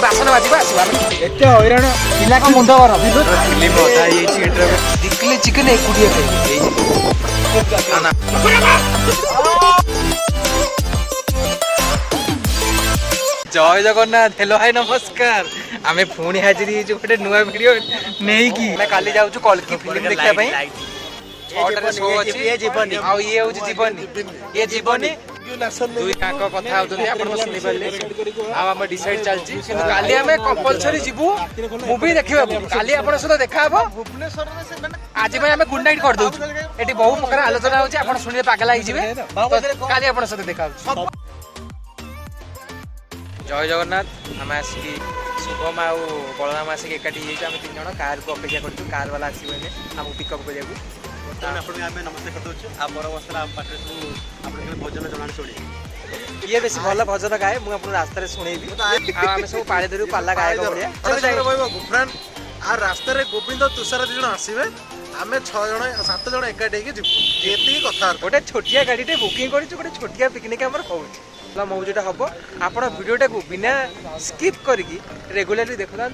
ବାସନ ବାଜିବା ଏତେ ହଇରାଣ ପିଲା କଣ ମୁଣ୍ଡ ଗରମ ଫିଲ୍ମ ଅଧା ହେଇଯାଇଛି ଏଠାରେ 2 କିଲୋ ଚିକେନ ଏକୁଟିଆ ଖାଇବି। ଜୟ ଜଗନ୍ନାଥ। हेलो हाय नमस्कार। आमे पुणी हाजिर ହେଇଛୁ ଗୋଟେ ନୂଆ ଭିଡିଓ ନେଇକି। ଆମେ କାଲି ଯାଉଛୁ କଲ୍କି ଫିଲ୍ମ ଦେଖିବା ପାଇଁ। 6ଟାରେ ଶୋ ଅଛି ଆଉ ଇଏ ହଉଛି ଜୀବନୀ। ଇଏ ଜୀବନୀ ଦୁଇ କାଙ୍କ କଥା ହଉଛନ୍ତି ଆପଣ ତ ଶୁଣି ପାରିଲେ। ଆଉ ଆମେ ଡିସାଇଡ୍ ଚାଲିଛି କିନ୍ତୁ କାଲି ଆମେ କମ୍ପଲସରି ଯିବୁ ମୁଭି ଦେଖିବାକୁ। କାଲି ଆପଣଙ୍କ ସହିତ ଦେଖା ହବ ଭୁବନେଶ୍ୱରରେ। ଆଜି ପାଇଁ ଆମେ ଗୁଡ୍ ନାଇଟ୍ କରିଦଉଛୁ। ଏଠି ବହୁ ପ୍ରକାର ଆଲୋଚନା ହଉଛି ଆପଣ ଶୁଣିଲେ ପାଗଲା ହେଇଯିବେ। କାଲି ଆପଣଙ୍କ ସହିତ ଦେଖା ହଉଛି। जय जगन्नाथ। आम आसिक शुभम आउ बलराम आसिक एकाठी आम 3 जन कार को अपेक्षा कर कार वाला आसवे आमको पिकअप करने नमस्ते भोजन जमा शुणी ये बेस भल भजन गाए मुझे रास्ता शुणेबी आम सब पाले धरू पाला गायक गुफरान आ रास्ता गोविंद तुषार 2 जन आसवे आम 6 जन 7 जन एकाठी जी कथा गोटे छोटिया गाड़ी बुकिंग कर छोटिया पिकनिक आम हो मौजूदा हम आप भिडियोटा को बिना स्किप करके रेगुलाली देखुना।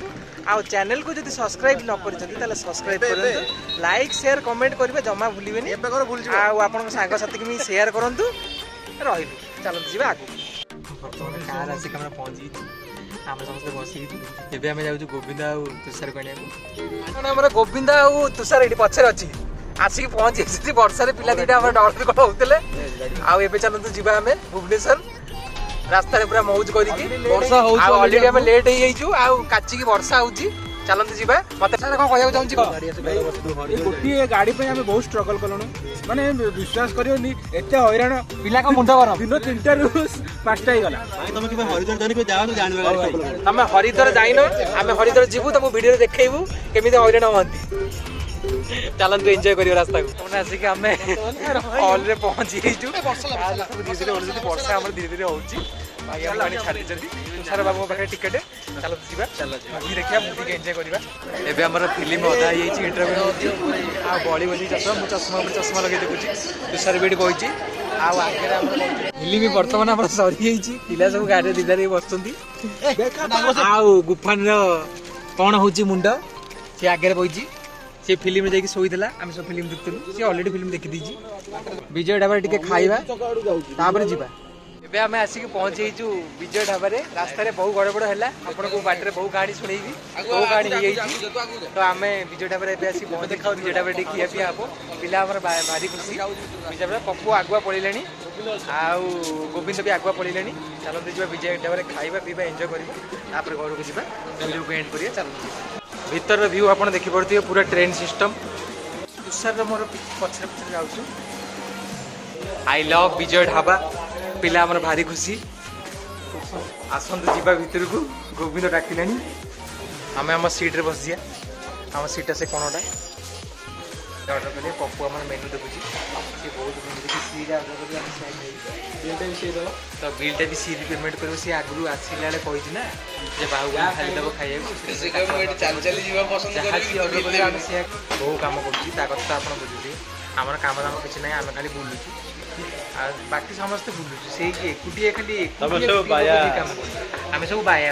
आउ चैनल को जब सब्सक्राइब न कर सब्सक्राइब कर लाइक शेयर कमेंट करेंगे जमा भूलें। आप सांग साथी की शेयर करूँ रही चलते जी आगे कार आसिक पहुँची आम समस्त बस आम जाऊँ गोविंद आउ तुषार कहने गोविंद आउ तुषार ये पचर अच्छी आसिक पहुँची वर्षा पिला दीटा डर कड़ होते चलते जावा आम भुवनेश्वर रास्ता पूरा मौज करके ऑलरेडी आम लेट हो काचिकी वर्षा होची चलते जी मत कौन कहना चाहूँगी गोटे गाड़ी पे आम बहुत स्ट्रगल कलु माने विश्वास करियोनी एते हैरान पिला को मुंड गरम दिन 3टा रु 5टा ही गला तुम कि हरिद्वार जानी को जाओ जानबे हम हरिद्वार जाइन आम हरिद्वार जीवु तुम वीडियो देखैबु केमिति हैरान होंती चलते एंजॉय करियो रास्ता को तुमने आसिक आम हॉल रे पहुंची वर्षा आम धीरे धीरे होची भाई हम पानी छाड़ी तुषार बाबू पाखे टिकेट चलते जी मुवी देखा मुवी के एंजॉय करवा। एबे हमर फिल्म अधा हो इंटरव्यू होची आ बॉडी बजी चश्मा मु चश्मा चश्मा लगे देखुची तुषार बेड बहिची आगे फिल्म बर्तमान आम सरी पिला सब गाड़ी दीदार बसुंती गुफान कौन हूँ मुंड सी आगे बही से फिल्म जाकि शोला आम सब फिल्म देखुलु सी अलरेडी फिल्म देखी दीजिए विजय ढाबा टे खाइबा तापर जीवा। एबे आम आसिक पहुँचीचु विजय ढाबा रास्तार बहु गड़बड़ है आपको बाटर बहु कहानी शुणेबी बहु कहानी तो आम विजय ढाबा आसिक पहुँचे विजय ढाबा टे खिया पिया हम पिला भारी खुशी विजय ढाबा पप्पू आगुआ पड़े आउ गोविंद भी आगुआ पड़े चलते जी विजय ढाबा खाइबा पीवा एंजॉय करवा घर को जावा वीडियो को एंड करिया चलते भीतर व्यू आप देखिपे पूरा ट्रेन सिस्टम तुषार मोर पछे पछे जाऊँ आई लव विजय ढाबा पिला आमर भारी खुशी आसतु जीवा भीतर को गोविंद डाकिले आम आम सीट्रे बस जा आम सीटा से कौनटा ऑर्डर करें पप्पू आम मेनू देखुची सी बहुत तो बिलटा भी सी पेमेंट कर सी आगु आसला कही ना बाहु खाली दब खाई बहु कम कर कथा आप बुझे आमर काम दाम किसी ना आम खाली बुलुचु बाकी समस्ते बुलुचु से एकुटिया खाली आम सब बाया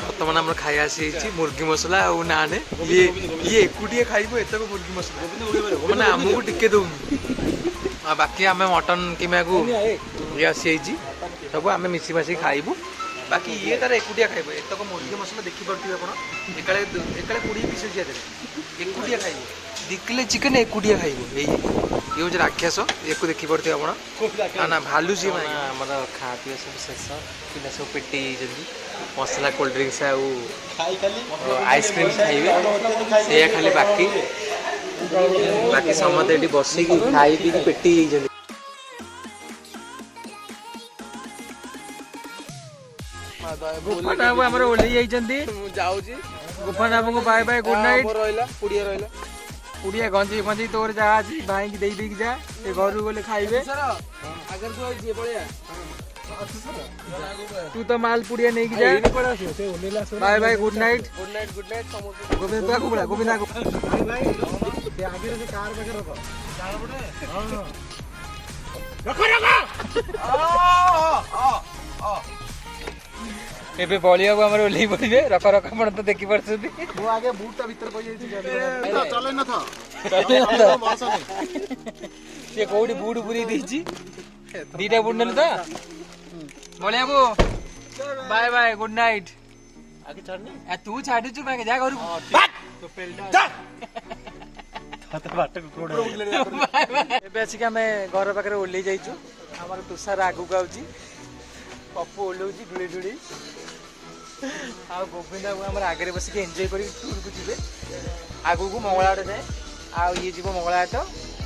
बर्तमान आम खाई आसी मुर्गी मसला और नान ये एकुटिया खाइब एत मुर्गी मसला मैंने आमको टिके दौनी बाकी आम मटन किमा को ये आसी सब आम मिसी मासी खाइबू बाकी ये तार एकुटिया खाइब एतक मुर्गी मसला देखिपे आप एकाले 20 पीस एकुटिया खाइब 2 किलो चिकेन एकुटिया खाइब ये हूँ राक्षस ये देखिपे आप ना भालू सी आम खा पी सब शेष पिला सब पेटे मसला कोल्ड ड्रिंक्स आइसक्रीम खाइबे से खाली बाकी समस्त ये बसिक खाई पी पेटी गुफान बाबू आम ओल्ली गुफान बाबू को बाय बाय गुड नाइट पुड़िया गंजी फंजी तोर जा भाई की दे जा घर गले खाइबे तू तो माल पुड़िया नहीं जा bye bye good night Govind Govind कार रखो ଏବେ ବଳିବାକୁ ଆମର ଓହ୍ଲେଇ ପଡ଼ିବେ ରଖ ରଖ ଆପଣ ତ ଦେଖି ପାରୁଛନ୍ତି ମୁଁ ଆଗେ ବୁଟଟା ଭିତରେ ପଇ ଯାଇଛି ଚଲେଇ ନଥ ସେ କୋଉଠି ବୁଟ ପୁରେଇ ଦେଇଛି ଦିଟା ବୁଟ ନେଲେ ତ ବଳିଆବୁ ବାଏ ବାଏ ଗୁଡ୍ ନାଇଟ୍ ଆଗେ ଛାଡନି ତୁ ଛାଡୁଛୁ ବାକି ଯା ଘରକୁ ଏବେ ଆସିକି ଆମେ ଘର ପାଖରେ ଓହ୍ଲେଇ ଯାଇଛୁ ଆମର ତୁଷାର ଆଗକୁ ଆଉଛି ପପୁ ଓହ୍ଲଉଛି ଧୂଳି ଧୂଳି ଆଉ ଗୋବିନ୍ଦ ବାବୁ ଆମର ଆଗରେ ବସିକି ଏନ୍ଜୟ କରିକି ଟୁରକୁ ଯିବେ ଆଗକୁ ମଙ୍ଗଳାହାଟ ଯାଏ ଆଉ ଇଏ ଯିବ ମଙ୍ଗଳାହାଟ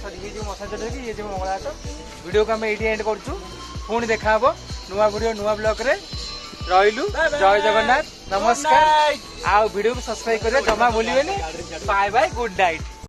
ସରି ଇଏ ଯିବ ମଶା ଚଢ଼େଇକି ଇଏ ଯିବ ମଙ୍ଗଳାହାଟ ଭିଡ଼ିଓକୁ ଆମେ ଏଇଠି ଏଣ୍ଡ କରୁଛୁ ପୁଣି ଦେଖାହବ ନୂଆ ଭିଡ଼ିଓ ନୂଆ ବ୍ଲଗରେ ରହିଲୁ ଜୟ ଜଗନ୍ନାଥ ନମସ୍କାର ଆଉ ଭିଡ଼ିଓକୁ ସବସ୍କ୍ରାଇବ କରିବା ଜମା ଭୁଲିବେନି ବାଏ ବାଏ ଗୁଡ୍ ନାଇଟ୍।